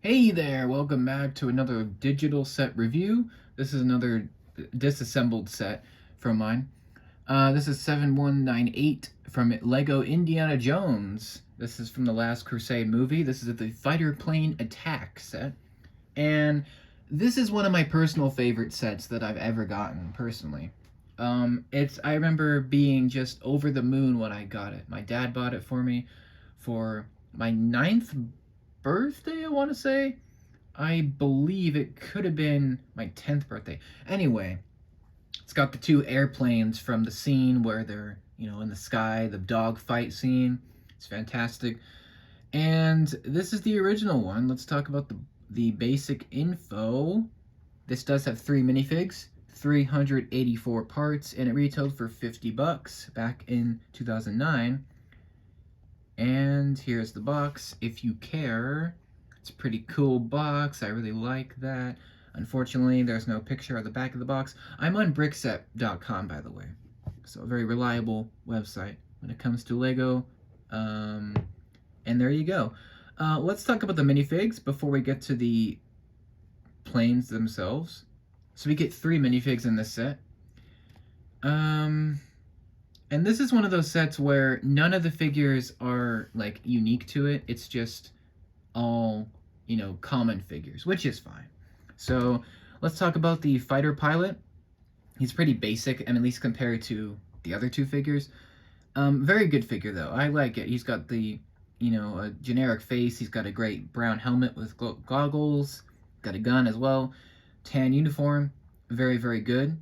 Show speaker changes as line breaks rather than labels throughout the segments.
Hey there, welcome back to another digital set review. This is another disassembled set from mine. This is 7198 from Lego Indiana Jones. This is from the Last Crusade movie. This is the Fighter Plane Attack set. And this is one of my personal favorite sets that I've ever gotten, personally. I remember being just over the moon when I got it. My dad bought it for me for my ninth birthday, I want to say. I believe it could have been my 10th birthday. Anyway, it's got the two airplanes from the scene where they're, in the sky, the dogfight scene. It's fantastic. And this is the original one. Let's talk about the basic info. This does have 3 minifigs, 384 parts, and it retailed for $50 back in 2009. And here's the box, if you care. It's a pretty cool box, I really like that. Unfortunately, there's no picture of the back of the box. I'm on brickset.com, by the way. So a very reliable website when it comes to Lego. And there you go. Let's talk about the minifigs before we get to the planes themselves. So we get 3 minifigs in this set. And this is one of those sets where none of the figures are like unique to it. It's just all, common figures, which is fine. So let's talk about the fighter pilot. He's pretty basic, and at least compared to the other two figures. Very good figure though. I like it. He's got the, a generic face. He's got a great brown helmet with goggles. Got a gun as well. Tan uniform. Very, very good.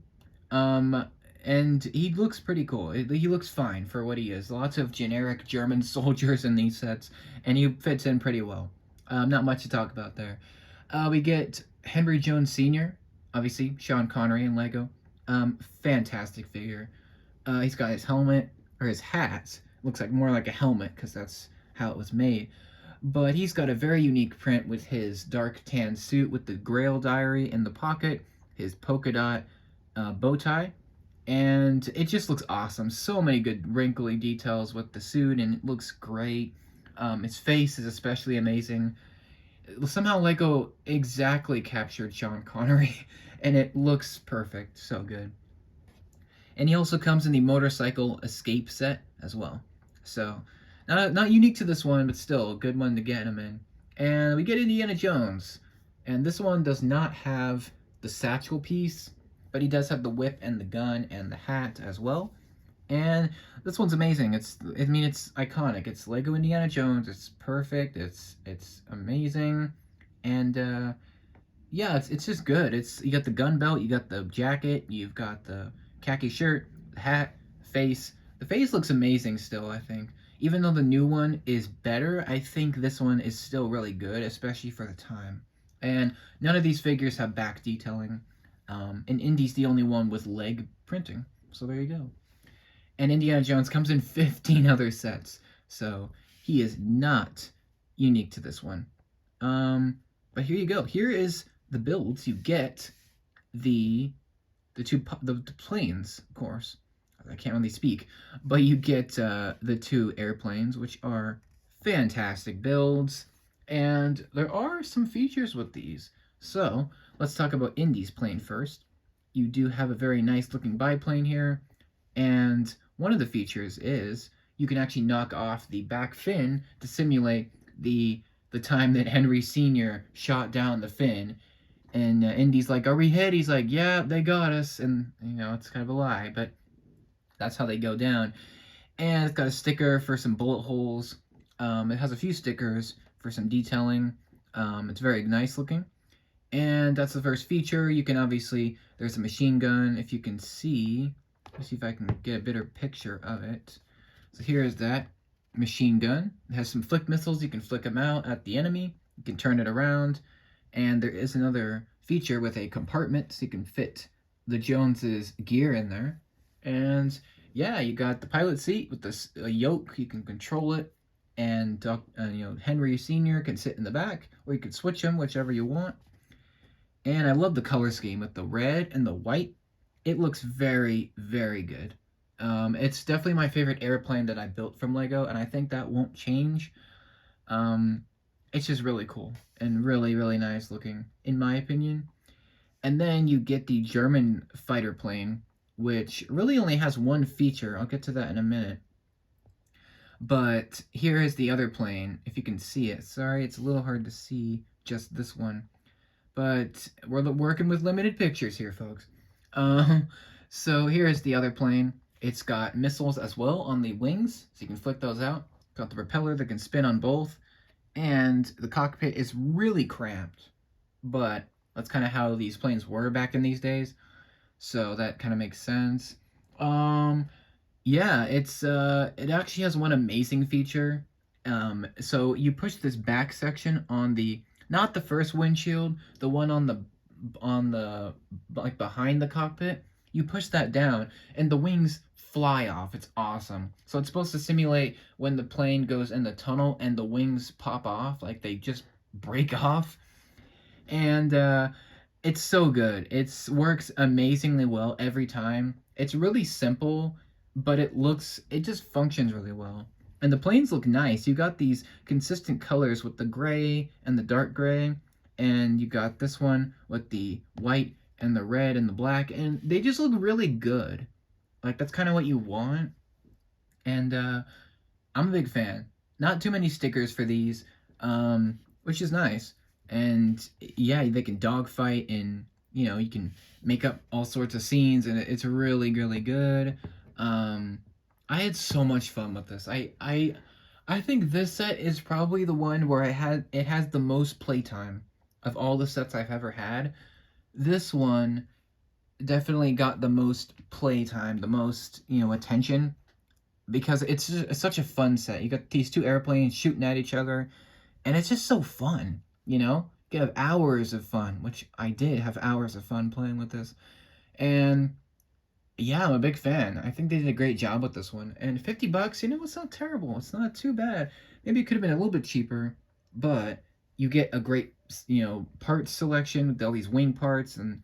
And he looks pretty cool. He looks fine for what he is. Lots of generic German soldiers in these sets, and he fits in pretty well. Not much to talk about there. We get Henry Jones Sr., obviously, Sean Connery in Lego. Fantastic figure. He's got his helmet, or his hat. Looks like more like a helmet, because that's how it was made. But he's got a very unique print with his dark tan suit with the Grail diary in the pocket, his polka dot bow tie, and it just looks awesome. So many good wrinkly details with the suit, and it looks great. His face is especially amazing. Somehow Lego exactly captured Sean Connery, and it looks perfect. So good. And he also comes in the motorcycle escape set as well. So not unique to this one, but still a good one to get him in. And we get Indiana Jones, and this one does not have the satchel piece, but he does have the whip and the gun and the hat as well. And this one's amazing. It's iconic. It's Lego Indiana Jones. It's perfect. It's amazing. And yeah, it's just good. You got the gun belt, you got the jacket, you've got the khaki shirt, the hat, face. The face looks amazing still, I think. Even though the new one is better, I think this one is still really good, especially for the time. And none of these figures have back detailing. And Indy's the only one with leg printing. So there you go. And Indiana Jones comes in 15 other sets. So he is not unique to this one. But here you go. Here is the builds. You get the planes, of course. I can't really speak. But you get the 2 airplanes, which are fantastic builds. And there are some features with these. So let's talk about Indy's plane first. You do have a very nice looking biplane here, and one of the features is you can actually knock off the back fin to simulate the time that Henry Sr. shot down the fin. And Indy's like, "Are we hit?" He's like, "Yeah, they got us," and it's kind of a lie, but that's how they go down. And it's got a sticker for some bullet holes. It has a few stickers for some detailing. It's very nice looking. And that's the first feature. You can obviously, there's a machine gun, if you can see. Let's see if I can get a better picture of it. So here is that machine gun. It has some flick missiles. You can flick them out at the enemy. You can turn it around. And there is another feature with a compartment, so you can fit the Joneses gear in there. And yeah, you got the pilot seat with this yoke. You can control it. And Henry Sr. can sit in the back, or you can switch him, whichever you want. And I love the color scheme with the red and the white. It looks very, very good. It's definitely my favorite airplane that I built from Lego, and I think that won't change. It's just really cool and really, really nice looking, in my opinion. And then you get the German fighter plane, which really only has one feature. I'll get to that in a minute. But here is the other plane, if you can see it. Sorry, it's a little hard to see just this one. But we're working with limited pictures here, folks. Um, so here is the other plane. It's got missiles as well on the wings, so you can flick those out. Got the propeller that can spin on both. And the cockpit is really cramped, but that's kind of how these planes were back in these days, so that kind of makes sense. Um, yeah, it actually has one amazing feature. So you push this back section on the not the first windshield, the one on the like behind the cockpit. You push that down, and the wings fly off. It's awesome. So it's supposed to simulate when the plane goes in the tunnel and the wings pop off, like they just break off. And it's so good. It works amazingly well every time. It's really simple, but it just functions really well. And the planes look nice. You got these consistent colors with the gray and the dark gray, and you got this one with the white and the red and the black, and they just look really good. Like that's kind of what you want. And I'm a big fan. Not too many stickers for these, which is nice. And yeah, they can dogfight, and you can make up all sorts of scenes, and it's really, really good. I had so much fun with this. I think this set is probably the one where it has the most playtime of all the sets I've ever had. This one definitely got the most playtime, the most attention, because it's such a fun set. You got these two airplanes shooting at each other, and it's just so fun. You have hours of fun, which I did have hours of fun playing with this, and yeah, I'm a big fan. I think they did a great job with this one. And $50, it's not terrible. It's not too bad. Maybe it could have been a little bit cheaper, but you get a great, parts selection with all these wing parts, and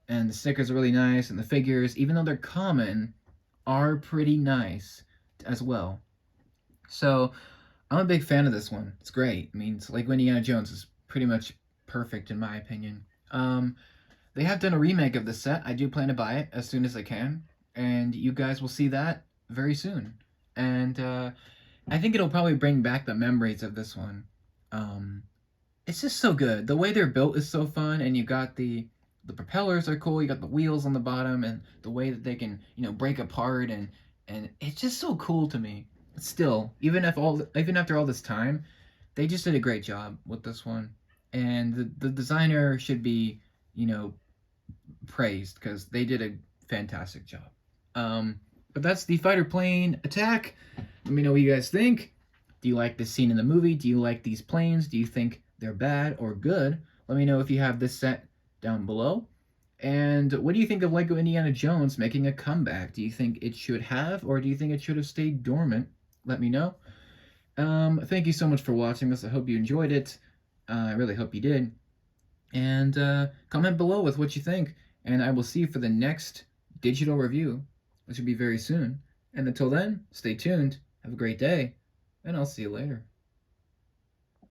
the stickers are really nice, and the figures, even though they're common, are pretty nice as well. So I'm a big fan of this one. It's great. I mean, it's like Indiana Jones is pretty much perfect in my opinion. They have done a remake of the set. I do plan to buy it as soon as I can, and you guys will see that very soon. And I think it'll probably bring back the memories of this one. It's just so good. The way they're built is so fun, and you got the propellers are cool. You got the wheels on the bottom, and the way that they can break apart, and it's just so cool to me. Still, even after all this time, they just did a great job with this one, and the designer should be praised because they did a fantastic job. But that's the fighter plane attack. Let me know what you guys think. Do you like this scene in the movie? Do you like these planes? Do you think they're bad or good? Let me know if you have this set down below. And what do you think of Lego Indiana Jones making a comeback? Do you think it should have, or do you think it should have stayed dormant? Let me know. Thank you so much for watching this. I hope you enjoyed it. I really hope you did. And comment below with what you think. And I will see you for the next digital review, which will be very soon. And until then, stay tuned. Have a great day. And I'll see you later.